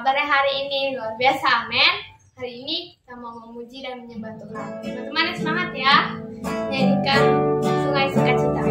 kabarnya hari ini? Luar biasa, amin. Hari ini kita mau memuji dan menyembah Tuhan. Teman-teman semangat ya. Nyanyikan Sungai Sukacita.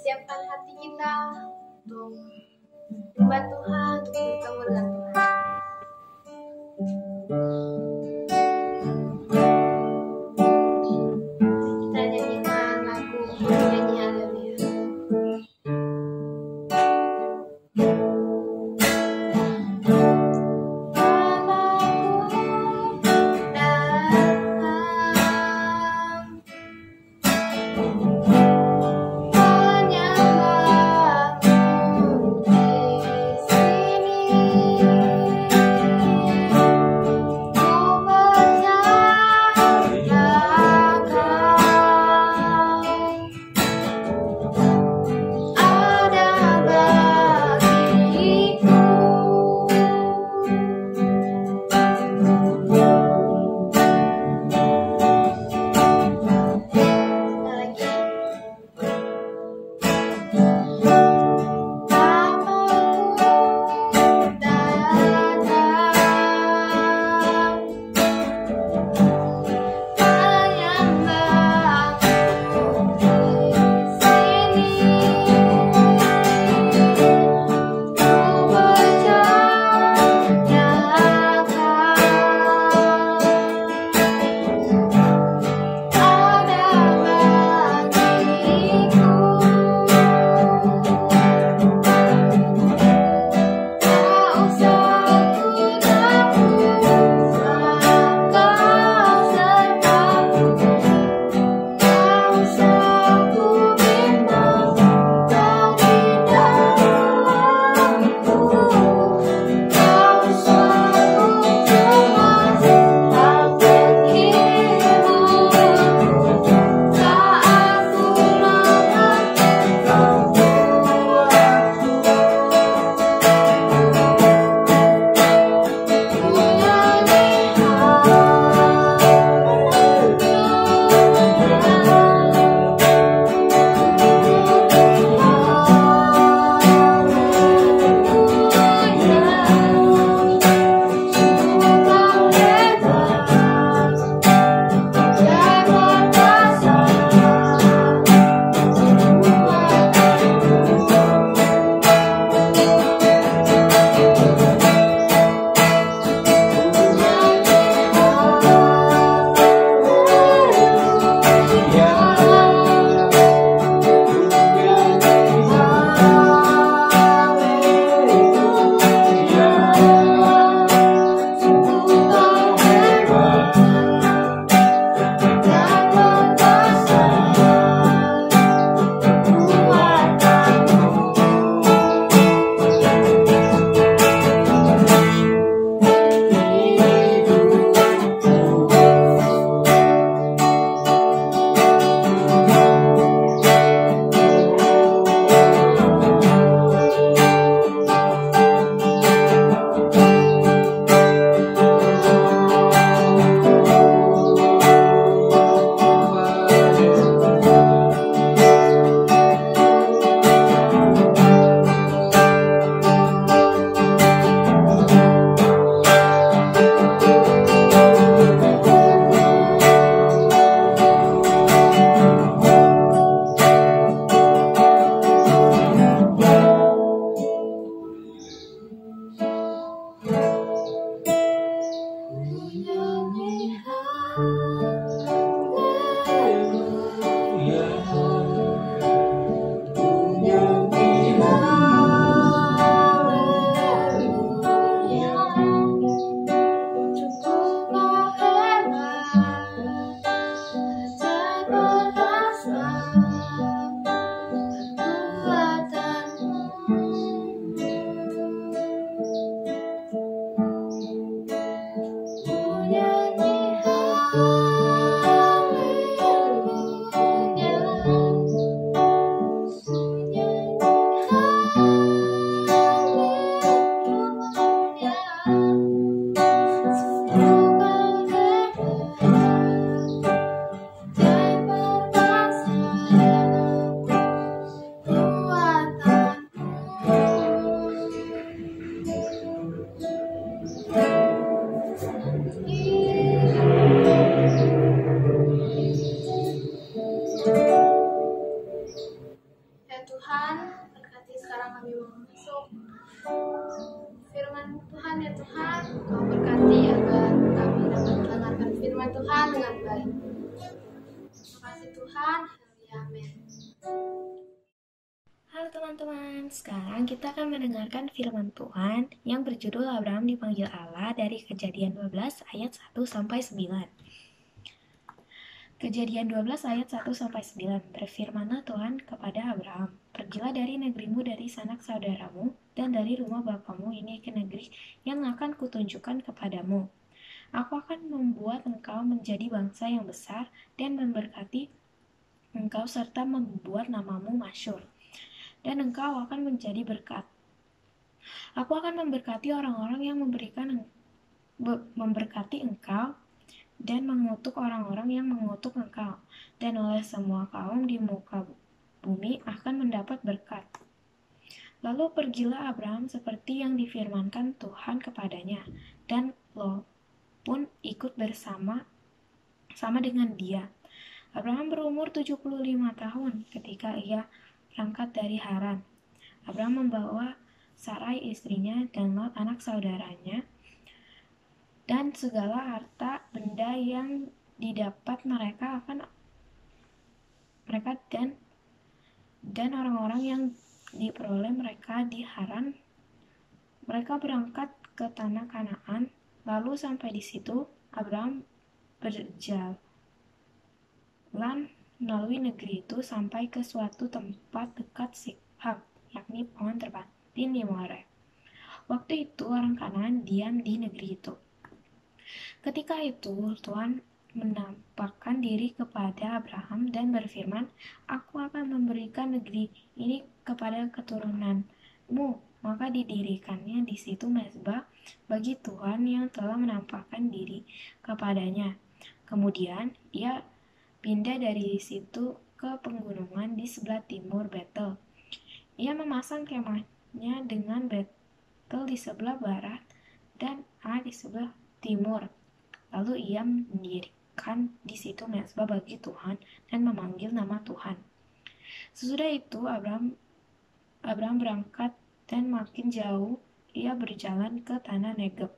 Siapkan hati kita untuk menyembah Tuhan, untuk bertemu dengan Tuhan. Kita nyanyikan lagu penyanyi Haleluya. Tuhan, berkati sekarang kami mau masuk firman Tuhan ya Tuhan. Kau berkati agar kami dapat mendengarkan firman Tuhan dengan baik. Terima kasih Tuhan. Amin. Halo teman-teman, sekarang kita akan mendengarkan firman Tuhan yang berjudul Abraham dipanggil Allah dari Kejadian 12 ayat 1-9. Kejadian 12 ayat 1-9. Berfirmanlah Tuhan kepada Abraham, "Pergilah dari negerimu, dari sanak saudaramu, dan dari rumah bapamu ini ke negeri yang akan kutunjukkan kepadamu. Aku akan membuat engkau menjadi bangsa yang besar dan memberkati engkau serta membuat namamu masyhur. Dan engkau akan menjadi berkat. Aku akan memberkati orang-orang yang memberkati engkau dan mengutuk orang-orang yang mengutuk engkau. Dan oleh semua kaum di muka bumi akan mendapat berkat." Lalu pergilah Abraham seperti yang difirmankan Tuhan kepadanya, dan Lot pun ikut bersama dengan dia. Abraham berumur 75 tahun ketika ia berangkat dari Haran. Abraham membawa Sarai istrinya dan Lot anak saudaranya dan segala harta benda yang didapat mereka dan orang-orang yang diperoleh mereka di Haran. Mereka berangkat ke tanah Kanaan. Lalu sampai di situ Abraham berjalan melalui negeri itu sampai ke suatu tempat dekat Sikhak, yakni pohon terpatin di More. Waktu itu orang Kanaan diam di negeri itu. Ketika itu Tuhan menampakkan diri kepada Abraham dan berfirman, "Aku akan memberikan negeri ini kepada keturunanmu." Maka didirikannya di situ mezbah bagi Tuhan yang telah menampakkan diri kepadanya. Kemudian ia pindah dari situ ke pegunungan di sebelah timur Betel. Ia memasang kemahnya dengan Betel di sebelah barat dan Ai di sebelah timur. Lalu ia mendirikan di situ mezbah bagi Tuhan dan memanggil nama Tuhan. Sesudah itu Abraham berangkat dan makin jauh ia berjalan ke tanah Negeb.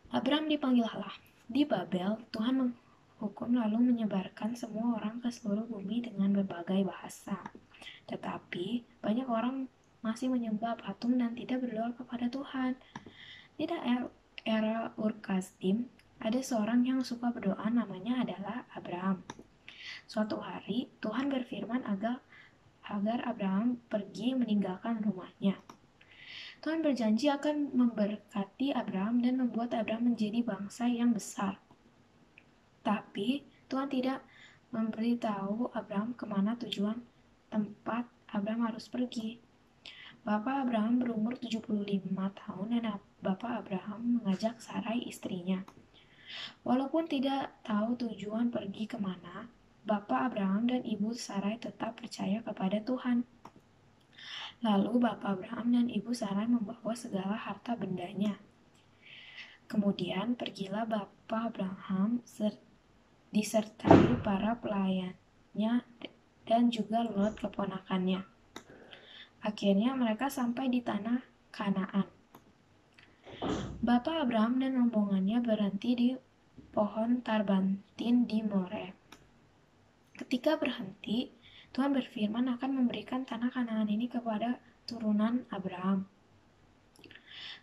Abraham dipanggil Allah. Di Babel, Tuhan menghukum lalu menyebarkan semua orang ke seluruh bumi dengan berbagai bahasa. Tetapi banyak orang masih menyembah patung dan tidak berdoa kepada Tuhan. Di daerah Ur-Kasdim, ada seorang yang suka berdoa, namanya adalah Abraham. Suatu hari, Tuhan berfirman agar Abraham pergi meninggalkan rumahnya. Tuhan berjanji akan memberkati Abraham dan membuat Abraham menjadi bangsa yang besar. Tapi Tuhan tidak memberitahu Abraham kemana tujuan tempat Abraham harus pergi. Bapak Abraham berumur 75 tahun dan Bapak Abraham mengajak Sarai istrinya. Walaupun tidak tahu tujuan pergi kemana, Bapak Abraham dan Ibu Sarai tetap percaya kepada Tuhan. Lalu Bapak Abraham dan Ibu Sarai membawa segala harta bendanya. Kemudian pergilah Bapak Abraham disertai para pelayannya dan juga Lot keponakannya. Akhirnya mereka sampai di tanah Kanaan. Bapak Abraham dan rombongannya berhenti di pohon tarbantin di More. Ketika berhenti, Tuhan berfirman akan memberikan tanah Kanaan ini kepada turunan Abraham.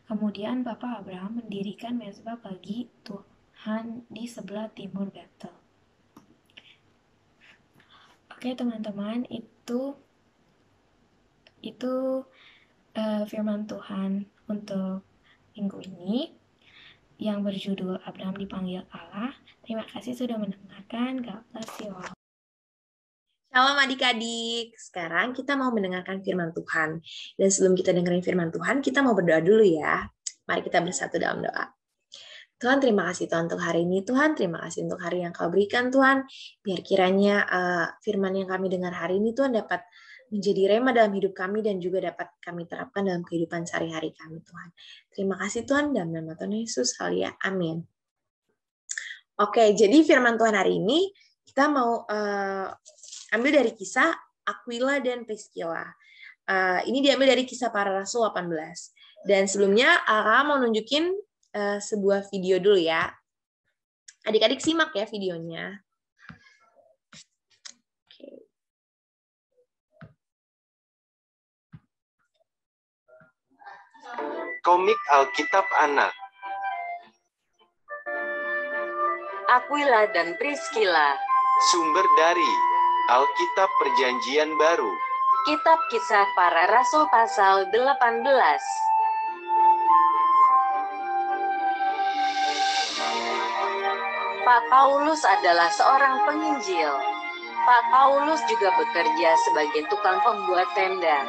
Kemudian Bapak Abraham mendirikan mezbah bagi Tuhan di sebelah timur Betel. Oke teman-teman, itu firman Tuhan untuk minggu ini yang berjudul Abraham dipanggil Allah. Terima kasih sudah mendengarkan. God bless you all. Shalom adik-adik. Sekarang kita mau mendengarkan firman Tuhan. Dan sebelum kita dengerin firman Tuhan, kita mau berdoa dulu ya. Mari kita bersatu dalam doa. Tuhan, terima kasih Tuhan untuk hari ini. Tuhan, terima kasih untuk hari yang Kau berikan Tuhan. Biar kiranya firman yang kami dengar hari ini Tuhan dapat menjadi rema dalam hidup kami dan juga dapat kami terapkan dalam kehidupan sehari-hari kami Tuhan. Terima kasih Tuhan, dalam nama Tuhan Yesus. Haleluya. Amin. Oke, jadi firman Tuhan hari ini kita mau ambil dari Kisah Aquila dan Priscilla. Ini diambil dari Kisah Para Rasul 18. Dan sebelumnya kakak mau nunjukin sebuah video dulu ya. Adik-adik simak ya videonya. Komik Alkitab Anak. Aquila dan Priscilla. Sumber dari Alkitab Perjanjian Baru. Kitab Kisah Para Rasul pasal 18. Pak Paulus adalah seorang penginjil. Pak Paulus juga bekerja sebagai tukang pembuat tenda.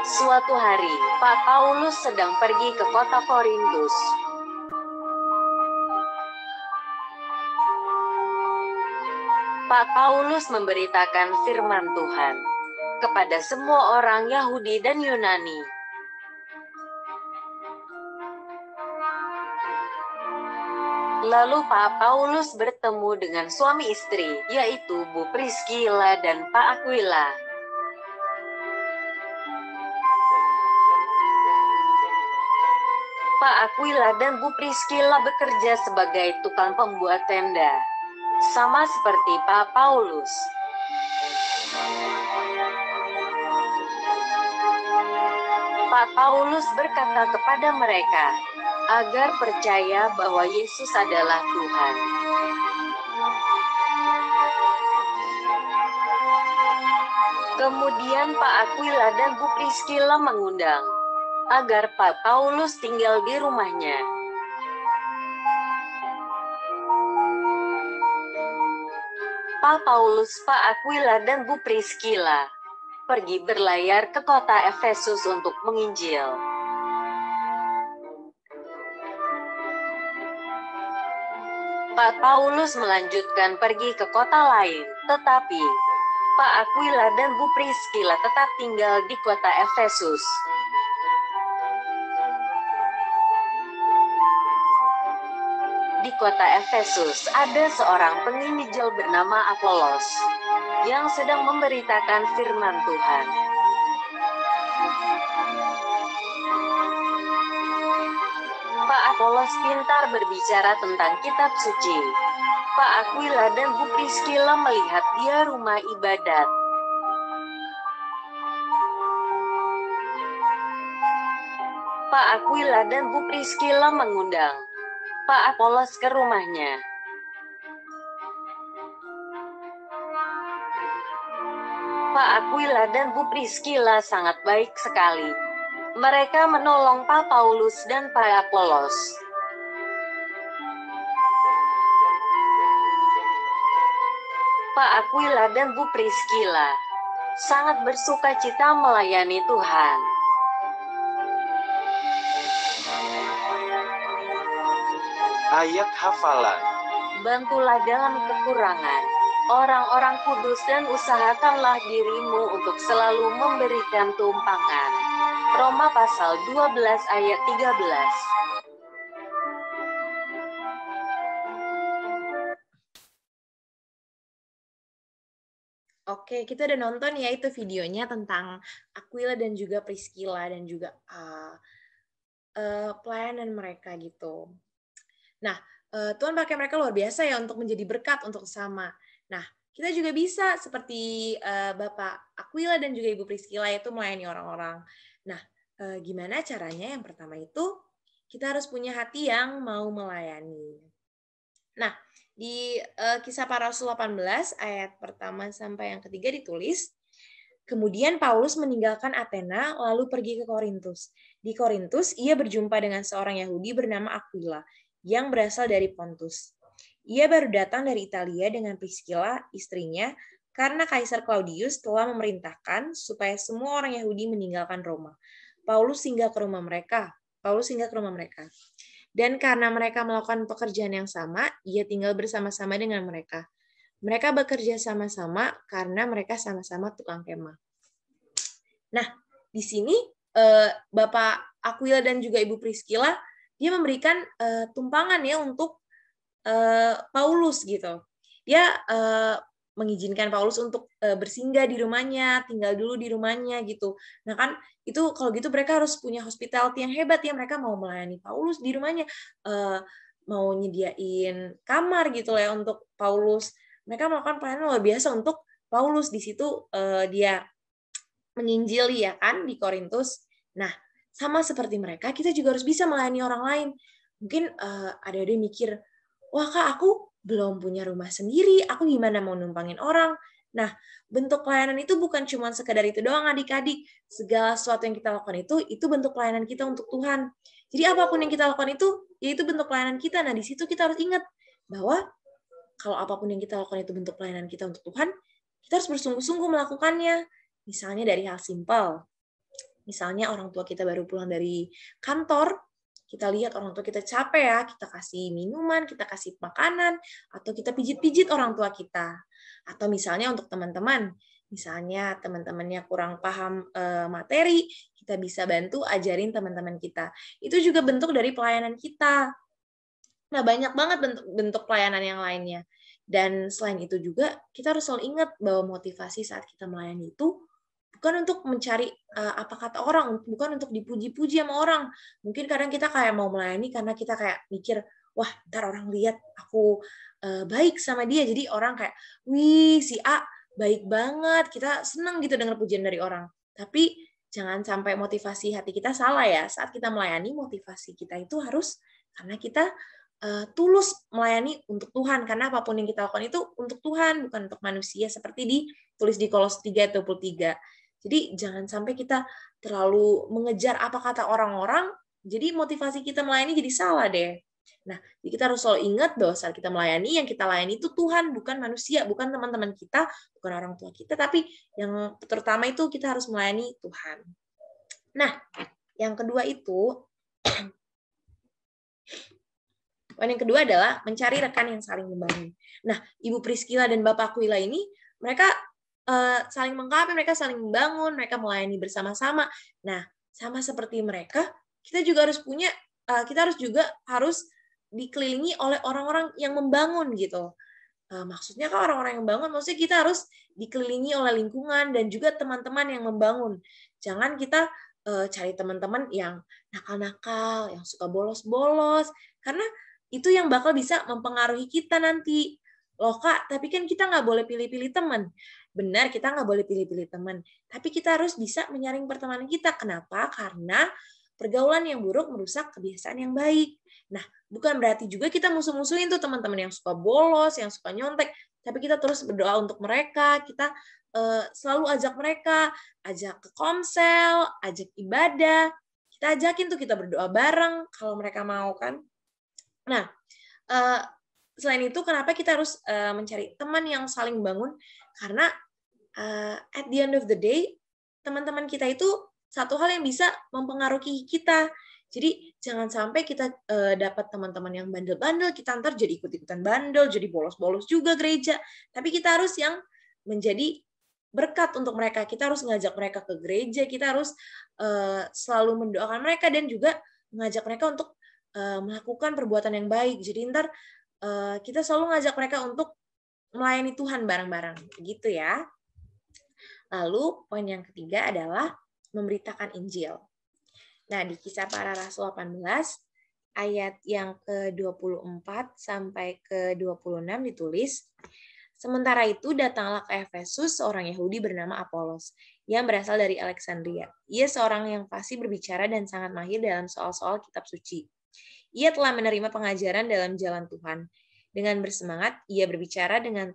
Suatu hari, Pak Paulus sedang pergi ke kota Korintus. Pak Paulus memberitakan firman Tuhan kepada semua orang Yahudi dan Yunani. Lalu Pak Paulus bertemu dengan suami istri, yaitu Bu Priscilla dan Pak Aquila. Pak Aquila dan Bu Priscilla bekerja sebagai tukang pembuat tenda, sama seperti Pak Paulus. Pak Paulus berkata kepada mereka agar percaya bahwa Yesus adalah Tuhan. Kemudian Pak Aquila dan Bu Priscilla mengundang agar Pak Paulus tinggal di rumahnya. Pak Paulus, Pak Aquila, dan Bu Priscilla pergi berlayar ke kota Efesus untuk menginjil. Pak Paulus melanjutkan pergi ke kota lain, tetapi Pak Aquila dan Bu Priscilla tetap tinggal di kota Efesus. Di kota Efesus ada seorang penginjil bernama Apolos yang sedang memberitakan firman Tuhan. Pak Apolos pintar berbicara tentang kitab suci. Pak Aquila dan Bu Priscilla melihat dia rumah ibadat. Pak Aquila dan Bu Priscilla mengundang Pak Apolos ke rumahnya. Pak Aquila dan Bu Priscilla sangat baik sekali. Mereka menolong Pak Paulus dan Pak Apolos. Pak Aquila dan Bu Priscilla sangat bersukacita melayani Tuhan. Ayat hafalan. Bantulah dalam kekurangan orang-orang kudus dan usahakanlah dirimu untuk selalu memberikan tumpangan. Roma pasal 12 ayat 13. Oke, kita udah nonton ya itu videonya tentang Aquila dan juga Priscilla dan juga pelayanan mereka gitu. Nah, Tuhan pakai mereka luar biasa ya untuk menjadi berkat untuk sesama. Nah, kita juga bisa seperti Bapak Aquila dan juga Ibu Priscilla itu melayani orang-orang. Nah, gimana caranya? Yang pertama itu kita harus punya hati yang mau melayani. Nah, di Kisah Para Rasul 18 ayat pertama sampai yang ketiga ditulis, kemudian Paulus meninggalkan Athena lalu pergi ke Korintus. Di Korintus ia berjumpa dengan seorang Yahudi bernama Aquila yang berasal dari Pontus. Ia baru datang dari Italia dengan Priscilla, istrinya, karena Kaisar Claudius telah memerintahkan supaya semua orang Yahudi meninggalkan Roma. Paulus singgah ke rumah mereka. Dan karena mereka melakukan pekerjaan yang sama, ia tinggal bersama-sama dengan mereka. Mereka bekerja sama-sama karena mereka sama-sama tukang kemah. Nah, di sini Bapak Aquila dan juga Ibu Priscilla, dia memberikan tumpangan ya untuk Paulus gitu. Dia mengizinkan Paulus untuk bersinggah di rumahnya, tinggal dulu di rumahnya gitu. Nah kan itu kalau gitu mereka harus punya hospitality yang hebat ya, mereka mau melayani Paulus di rumahnya, mau nyediain kamar gitu lah ya untuk Paulus. Mereka melakukan pelayanan luar biasa untuk Paulus. Di situ dia menginjili ya kan di Korintus. Nah sama seperti mereka, kita juga harus bisa melayani orang lain. Mungkin ada mikir, wah Kak, aku belum punya rumah sendiri, aku gimana mau numpangin orang? Nah, bentuk pelayanan itu bukan cuma sekedar itu doang adik-adik. Segala sesuatu yang kita lakukan itu bentuk pelayanan kita untuk Tuhan. Jadi apapun yang kita lakukan itu, yaitu bentuk pelayanan kita. Nah, di situ kita harus ingat bahwa kalau apapun yang kita lakukan itu bentuk pelayanan kita untuk Tuhan, kita harus bersungguh-sungguh melakukannya. Misalnya dari hal simpel. Misalnya orang tua kita baru pulang dari kantor, kita lihat orang tua kita capek ya, kita kasih minuman, kita kasih makanan, atau kita pijit-pijit orang tua kita. Atau misalnya untuk teman-teman, misalnya teman-temannya kurang paham materi, kita bisa bantu ajarin teman-teman kita. Itu juga bentuk dari pelayanan kita. Nah, banyak banget bentuk pelayanan yang lainnya. Dan selain itu juga, kita harus selalu ingat bahwa motivasi saat kita melayani itu bukan untuk mencari apa kata orang, bukan untuk dipuji-puji sama orang. Mungkin kadang kita kayak mau melayani karena kita kayak mikir, wah ntar orang lihat aku baik sama dia, jadi orang kayak, wih si A baik banget, kita senang gitu dengar pujian dari orang. Tapi jangan sampai motivasi hati kita salah ya. Saat kita melayani, motivasi kita itu harus karena kita tulus melayani untuk Tuhan, karena apapun yang kita lakukan itu untuk Tuhan, bukan untuk manusia, seperti ditulis di Kolose 3:23. Jadi jangan sampai kita terlalu mengejar apa kata orang-orang, jadi motivasi kita melayani jadi salah deh. Nah, jadi kita harus selalu ingat bahwa saat kita melayani, yang kita layani itu Tuhan, bukan manusia, bukan teman-teman kita, bukan orang tua kita, tapi yang terutama itu kita harus melayani Tuhan. Nah, yang kedua itu, poin yang kedua adalah mencari rekan yang saling membangun. Nah, Ibu Priscilla dan Bapak Aquila ini, mereka saling melengkapi, mereka saling membangun, mereka melayani bersama-sama. Nah, sama seperti mereka, kita juga harus punya, kita harus dikelilingi oleh orang-orang yang membangun gitu. Maksudnya kan orang-orang yang membangun, maksudnya kita harus dikelilingi oleh lingkungan dan juga teman-teman yang membangun. Jangan kita cari teman-teman yang nakal-nakal, yang suka bolos-bolos, karena itu yang bakal bisa mempengaruhi kita nanti. Loh Kak, tapi kan kita nggak boleh pilih-pilih teman. Benar, kita nggak boleh pilih-pilih teman. Tapi kita harus bisa menyaring pertemanan kita. Kenapa? Karena pergaulan yang buruk merusak kebiasaan yang baik. Nah, bukan berarti juga kita musuh-musuhin tuh teman-teman yang suka bolos, yang suka nyontek. Tapi kita terus berdoa untuk mereka. Kita selalu ajak mereka, ajak ke komsel, ajak ibadah. Kita ajakin tuh, kita berdoa bareng kalau mereka mau kan. Nah, selain itu, kenapa kita harus mencari teman yang saling membangun? Karena at the end of the day, teman-teman kita itu satu hal yang bisa mempengaruhi kita. Jadi jangan sampai kita dapat teman-teman yang bandel-bandel, kita ntar jadi ikut-ikutan bandel, jadi bolos-bolos juga gereja. Tapi kita harus yang menjadi berkat untuk mereka. Kita harus ngajak mereka ke gereja, kita harus selalu mendoakan mereka dan juga mengajak mereka untuk melakukan perbuatan yang baik. Jadi ntar kita selalu ngajak mereka untuk melayani Tuhan bareng-bareng, gitu ya. Lalu poin yang ketiga adalah memberitakan Injil. Nah, di Kisah Para Rasul 18 ayat yang ke-24 sampai ke-26 ditulis, sementara itu datanglah ke Efesus seorang Yahudi bernama Apolos yang berasal dari Alexandria. Ia seorang yang fasih berbicara dan sangat mahir dalam soal-soal kitab suci. Ia telah menerima pengajaran dalam jalan Tuhan. Dengan bersemangat, ia berbicara dengan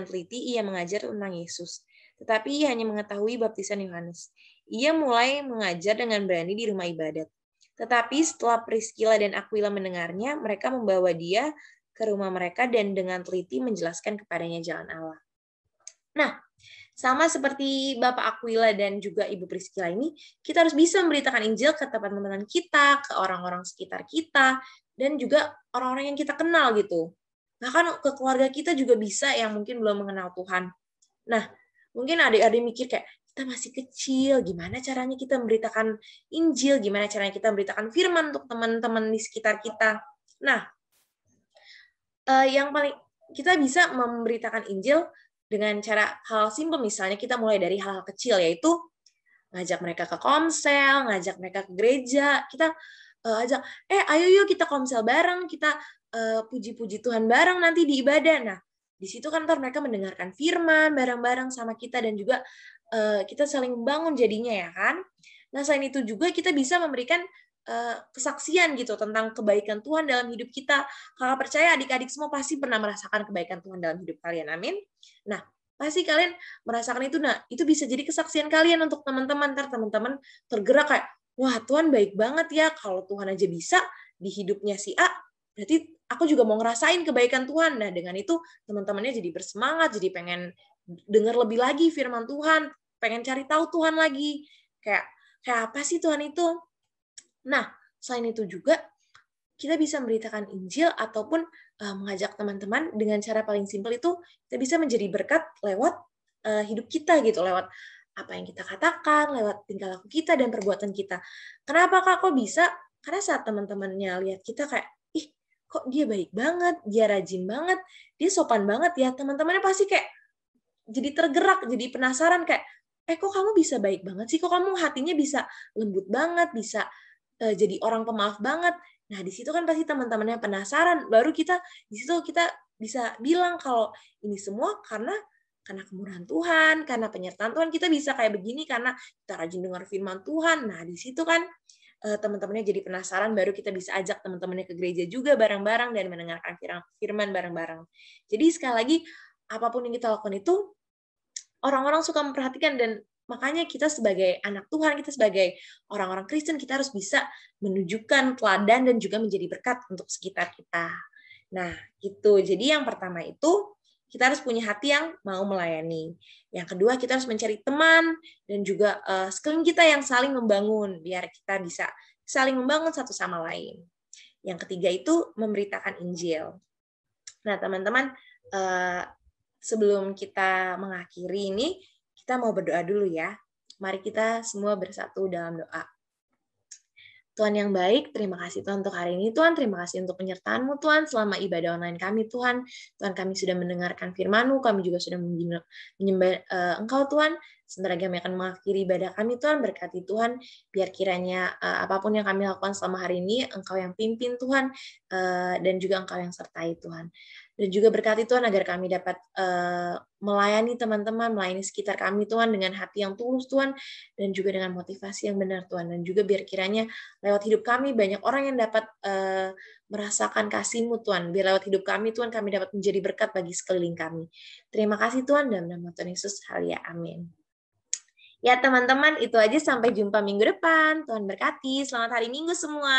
teliti ia mengajar tentang Yesus. Tetapi ia hanya mengetahui baptisan Yohanes. Ia mulai mengajar dengan berani di rumah ibadat. Tetapi setelah Priscilla dan Aquila mendengarnya, mereka membawa dia ke rumah mereka dan dengan teliti menjelaskan kepadanya jalan Allah. Nah, sama seperti Bapak Aquila dan juga Ibu Priscilla ini, kita harus bisa memberitakan Injil ke teman-teman kita, ke orang-orang sekitar kita, dan juga orang-orang yang kita kenal gitu. Bahkan ke keluarga kita juga bisa yang mungkin belum mengenal Tuhan. Nah, mungkin adik-adik mikir kayak, kita masih kecil, gimana caranya kita memberitakan Injil, gimana caranya kita memberitakan firman untuk teman-teman di sekitar kita. Nah, yang paling kita bisa memberitakan Injil dengan cara hal simpel, misalnya kita mulai dari hal-hal kecil, yaitu ngajak mereka ke komsel, ngajak mereka ke gereja, kita ajak, ayo yuk kita komsel bareng, kita puji-puji Tuhan bareng nanti di ibadah. Nah, di situ kan ntar mereka mendengarkan firman bareng-bareng sama kita, dan juga kita saling membangun jadinya ya kan. Nah, selain itu juga kita bisa memberikan kesaksian gitu tentang kebaikan Tuhan dalam hidup kita. Kakak percaya adik-adik semua pasti pernah merasakan kebaikan Tuhan dalam hidup kalian, amin. Nah, pasti kalian merasakan itu. Nah, itu bisa jadi kesaksian kalian untuk teman-teman. Ntar teman-teman tergerak kayak, wah Tuhan baik banget ya, kalau Tuhan aja bisa di hidupnya si A, berarti aku juga mau ngerasain kebaikan Tuhan. Nah, dengan itu teman-temannya jadi bersemangat, jadi pengen dengar lebih lagi firman Tuhan, pengen cari tahu Tuhan lagi. Kayak apa sih Tuhan itu? Nah, selain itu juga kita bisa memberitakan Injil ataupun mengajak teman-teman dengan cara paling simpel itu kita bisa menjadi berkat lewat hidup kita gitu, lewat apa yang kita katakan, lewat tingkah laku kita dan perbuatan kita. Kenapa Kak kok bisa? Karena saat teman-temannya lihat kita kayak, ih kok dia baik banget, dia rajin banget, dia sopan banget ya, teman-temannya pasti kayak jadi tergerak, jadi penasaran kayak, kok kamu bisa baik banget sih, kok kamu hatinya bisa lembut banget, bisa jadi orang pemaaf banget. Nah, di situ kan pasti teman-temannya penasaran, baru di situ kita bisa bilang kalau ini semua karena kemurahan Tuhan, karena penyertaan Tuhan, kita bisa kayak begini karena kita rajin dengar firman Tuhan. Nah, di situ kan teman-temannya jadi penasaran, baru kita bisa ajak teman-temannya ke gereja juga bareng-bareng dan mendengarkan firman bareng-bareng. Jadi sekali lagi, apapun yang kita lakukan itu, orang-orang suka memperhatikan, dan makanya kita sebagai anak Tuhan, kita sebagai orang-orang Kristen, kita harus bisa menunjukkan teladan dan juga menjadi berkat untuk sekitar kita. Nah, itu. Jadi yang pertama itu, kita harus punya hati yang mau melayani. Yang kedua, kita harus mencari teman dan juga sekeliling kita yang saling membangun, biar kita bisa saling membangun satu sama lain. Yang ketiga itu, memberitakan Injil. Nah, teman-teman, sebelum kita mengakhiri ini, kita mau berdoa dulu ya. Mari kita semua bersatu dalam doa. Tuhan yang baik, terima kasih Tuhan untuk hari ini. Tuhan, terima kasih untuk penyertaan-Mu Tuhan selama ibadah online kami Tuhan. Tuhan, kami sudah mendengarkan firman-Mu, kami juga sudah menyembah Engkau Tuhan. Sebentar lagi kami akan mengakhiri ibadah kami Tuhan. Berkati Tuhan, biar kiranya apapun yang kami lakukan selama hari ini, Engkau yang pimpin Tuhan, dan juga Engkau yang sertai Tuhan. Dan juga berkati Tuhan agar kami dapat melayani teman-teman, melayani sekitar kami Tuhan dengan hati yang tulus Tuhan, dan juga dengan motivasi yang benar Tuhan. Dan juga biar kiranya lewat hidup kami banyak orang yang dapat merasakan kasih-Mu Tuhan. Biar lewat hidup kami Tuhan, kami dapat menjadi berkat bagi sekeliling kami. Terima kasih Tuhan, dalam nama Tuhan Yesus, haleluya, amin. Ya teman-teman, itu aja, sampai jumpa minggu depan. Tuhan berkati, selamat hari Minggu semua.